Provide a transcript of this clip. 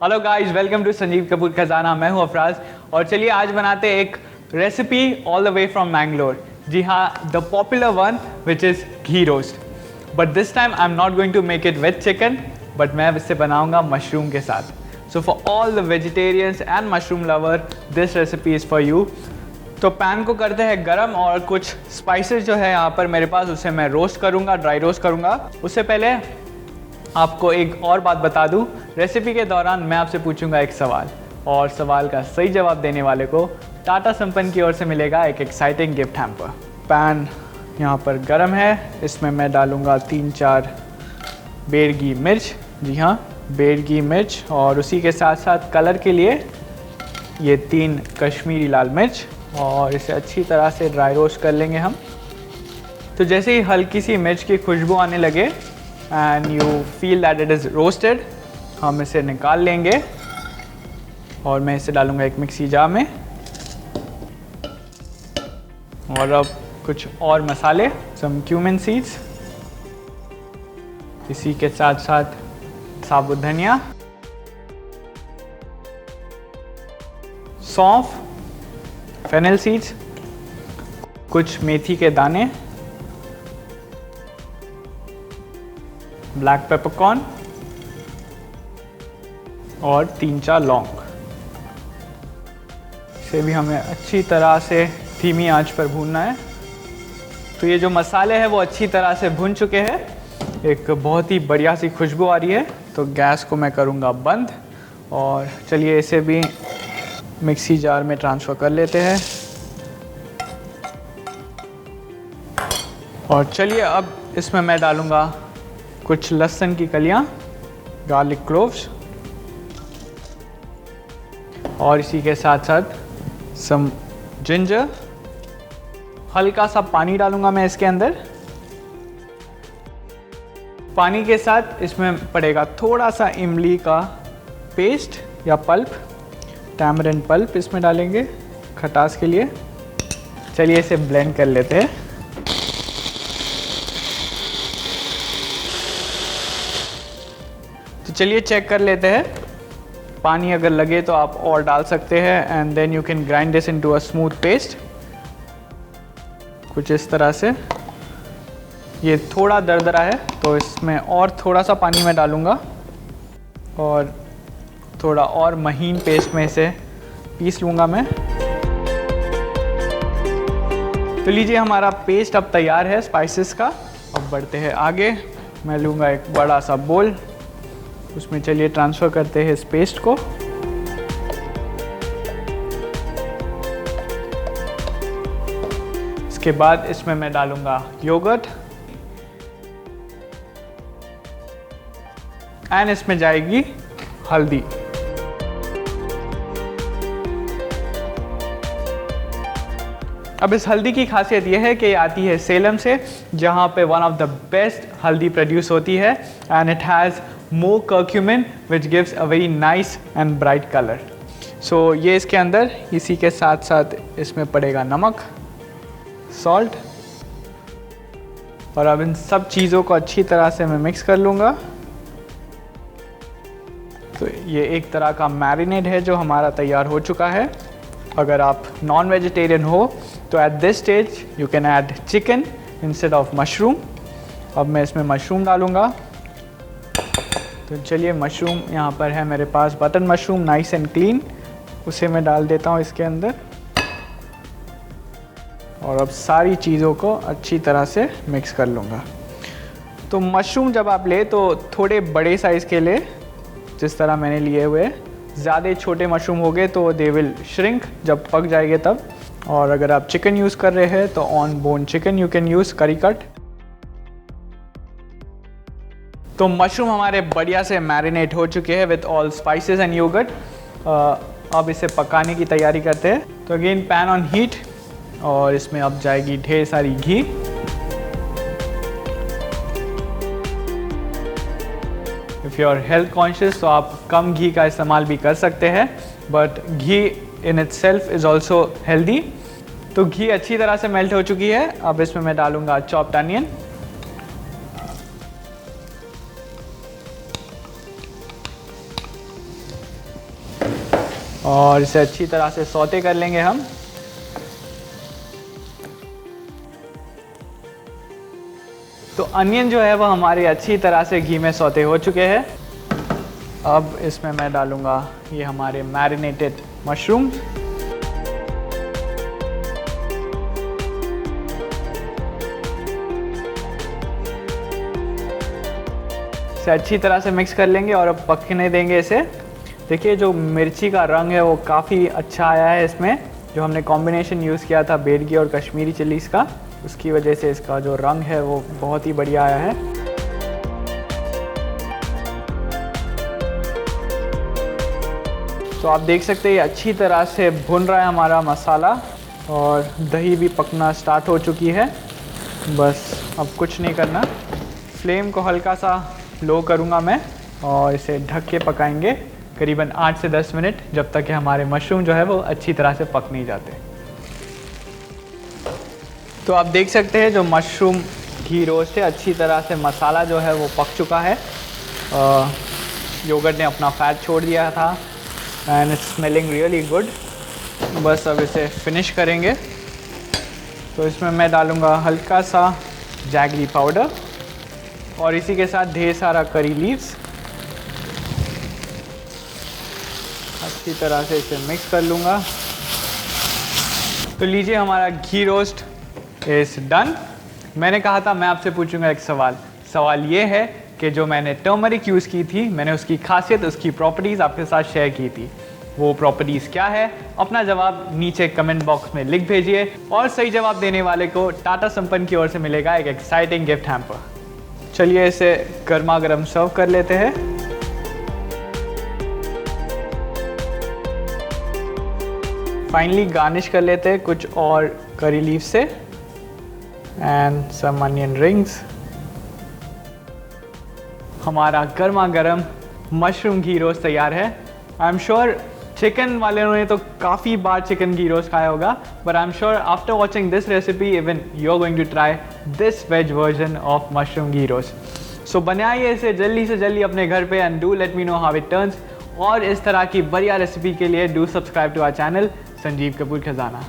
Hello guys, welcome to Sanjeev Kapoor Khazana. मैं हूं अफराज और चलिए आज बनाते हैं एक recipe all the way from Mangalore. जी हाँ, the popular one which is ghee roast. But this time I am not going to make it with chicken, but मैं इससे बनाऊंगा मशरूम के साथ। So for all the vegetarians and mushroom lover this recipe is for you. तो pan को करते हैं गरम और कुछ स्पाइसेस जो है यहाँ पर मेरे पास उसे मैं रोस्ट करूँगा, ड्राई रोस्ट करूँगा। उससे पहले आपको एक और बात बता दूं, रेसिपी के दौरान मैं आपसे पूछूंगा एक सवाल और सवाल का सही जवाब देने वाले को टाटा संपन्न की ओर से मिलेगा एक एक्साइटिंग गिफ्ट हैम्पर। पैन यहाँ पर गरम है, इसमें मैं डालूंगा 3-4 बेरगी मिर्च। जी हाँ, बेरगी मिर्च, और उसी के साथ साथ कलर के लिए ये 3 कश्मीरी लाल मिर्च, और इसे अच्छी तरह से ड्राई रोस्ट कर लेंगे हम। तो जैसे ही हल्की सी मिर्च की खुशबू आने लगे and you feel that it is roasted, हम इसे निकाल लेंगे और मैं इसे डालूंगा एक मिक्सी जार में। और अब कुछ और मसाले, सम क्यूमिन सीड्स, इसी के साथ साथ साबुत धनिया, सौंफ, फेनल सीड्स, कुछ मेथी के दाने, ब्लैक पेपरकॉर्न और 3-4 लौंग। इसे भी हमें अच्छी तरह से धीमी आंच पर भूनना है। तो ये जो मसाले हैं वो अच्छी तरह से भुन चुके हैं, एक बहुत ही बढ़िया सी खुशबू आ रही है। तो गैस को मैं करूँगा बंद और चलिए इसे भी मिक्सी जार में ट्रांसफ़र कर लेते हैं। और चलिए अब इसमें मैं डालूँगा कुछ लहसुन की कलियाँ, गार्लिक क्लोव्स, और इसी के साथ साथ सम जिंजर। हल्का सा पानी डालूंगा मैं इसके अंदर। पानी के साथ इसमें पड़ेगा थोड़ा सा इमली का पेस्ट या पल्प, टैमरिंड पल्प इसमें डालेंगे खटास के लिए। चलिए इसे ब्लेंड कर लेते हैं। तो चलिए चेक कर लेते हैं, पानी अगर लगे तो आप और डाल सकते हैं and then you can grind this into a smooth paste. कुछ इस तरह से। ये थोड़ा दरदरा है तो इसमें और थोड़ा सा पानी मैं डालूँगा और थोड़ा और महीन पेस्ट में इसे पीस लूँगा मैं। तो लीजिए हमारा पेस्ट अब तैयार है स्पाइसेस का। अब बढ़ते हैं आगे। मैं लूँगा एक बड़ा सा बोल, उसमें चलिए ट्रांसफ़र करते हैं इस पेस्ट को। इसके बाद इसमें मैं डालूंगा योगर्ट एंड इसमें जाएगी हल्दी। अब इस हल्दी की खासियत यह है कि ये आती है सेलम से, जहाँ पे वन ऑफ द बेस्ट हल्दी प्रोड्यूस होती है and it has more curcumin which gives a very nice and bright color. So ये इसके अंदर, इसी के साथ साथ इसमें पड़ेगा नमक, सॉल्ट, और अब इन सब चीज़ों को अच्छी तरह से मैं मिक्स कर लूँगा। तो ये एक तरह का मैरिनेड है जो हमारा तैयार हो चुका है। अगर आप नॉन वेजिटेरियन हो तो at this stage you can add chicken instead of mushroom. अब मैं इसमें मशरूम डालूँगा। तो चलिए मशरूम यहाँ पर है मेरे पास, button mushroom, nice and clean, उसे मैं डाल देता हूँ इसके अंदर। और अब सारी चीज़ों को अच्छी तरह से मिक्स कर लूँगा। तो मशरूम जब आप ले तो थोड़े बड़े साइज़ के ले, जिस तरह मैंने लिए हुए। ज़्यादा छोटे मशरूम हो गए तो दे विल श्रिंक जब पक जाएंगे तब। और अगर आप चिकन यूज़ कर रहे हैं तो on bone chicken you can use, curry cut. तो मशरूम हमारे बढ़िया से मैरिनेट हो चुके हैं with all spices and yoghurt. अब इसे पकाने की तैयारी करते हैं। तो अगेन पैन ऑन हीट, और इसमें अब जाएगी ढेर सारी घी। If you are health conscious तो आप कम घी का इस्तेमाल भी कर सकते हैं, but ghee in itself is also healthy. तो घी अच्छी तरह से मेल्ट हो चुकी है। अब इसमें मैं डालूंगा चॉप्ड अनियन, और इसे अच्छी तरह से सौते कर लेंगे हम। तो अनियन जो है वो हमारे अच्छी तरह से घी में सौते हो चुके हैं। अब इसमें मैं डालूँगा ये हमारे मैरिनेटेड मशरूम। इसे अच्छी तरह से मिक्स कर लेंगे और अब पकने देंगे इसे। देखिए जो मिर्ची का रंग है वो काफ़ी अच्छा आया है इसमें। जो हमने कॉम्बिनेशन यूज़ किया था बेडगी और कश्मीरी चिलीज़ का, उसकी वजह से इसका जो रंग है वो बहुत ही बढ़िया आया है। तो आप देख सकते हैं ये अच्छी तरह से भुन रहा है हमारा मसाला और दही भी पकना स्टार्ट हो चुकी है। बस अब कुछ नहीं करना, फ्लेम को हल्का सा लो करूँगा मैं और इसे ढक के पकाएंगे करीबन 8 से 10 मिनट, जब तक कि हमारे मशरूम जो है वो अच्छी तरह से पक नहीं जाते। तो आप देख सकते हैं जो मशरूम घी रोस्ट है, अच्छी तरह से मसाला जो है वो पक चुका है। योगर्ट ने अपना फैट छोड़ दिया था and it's smelling really good. बस अब इसे फिनिश करेंगे। तो इसमें मैं डालूँगा हल्का सा जैगरी पाउडर और इसी के साथ ढेर सारा करी लीव्स। अच्छी तरह से इसे मिक्स कर लूँगा। तो लीजिए हमारा घी रोस्ट इज़ डन। मैंने कहा था मैं आपसे पूछूंगा एक सवाल ये है कि जो मैंने टर्मरिक यूज़ की थी, मैंने उसकी खासियत, उसकी प्रॉपर्टीज़ आपके साथ शेयर की थी। वो प्रॉपर्टीज़ क्या है? अपना जवाब नीचे कमेंट बॉक्स में लिख भेजिए और सही जवाब देने वाले को टाटा संपन्न की ओर से मिलेगा एक एक्साइटिंग गिफ्ट हैम्पर। चलिए इसे गर्मा गर्म सर्व कर लेते हैं। फाइनली गार्निश कर लेते हैं कुछ और करी लीफ से एंड सम अनियन रिंग्स। हमारा गर्मा गर्म मशरूम घी रोस्ट तैयार है। आई एम श्योर चिकन वाले ने तो काफ़ी बार चिकन घी रोस्ट खाया होगा, but I am sure after watching this recipe even you are going to try this veg version of mushroom ghee roast. So बनाइए इसे जल्दी से जल्दी अपने घर पे and do let me know how it turns. और इस तरह की बढ़िया रेसिपी के लिए do subscribe to our channel Sanjeev Kapoor खजाना।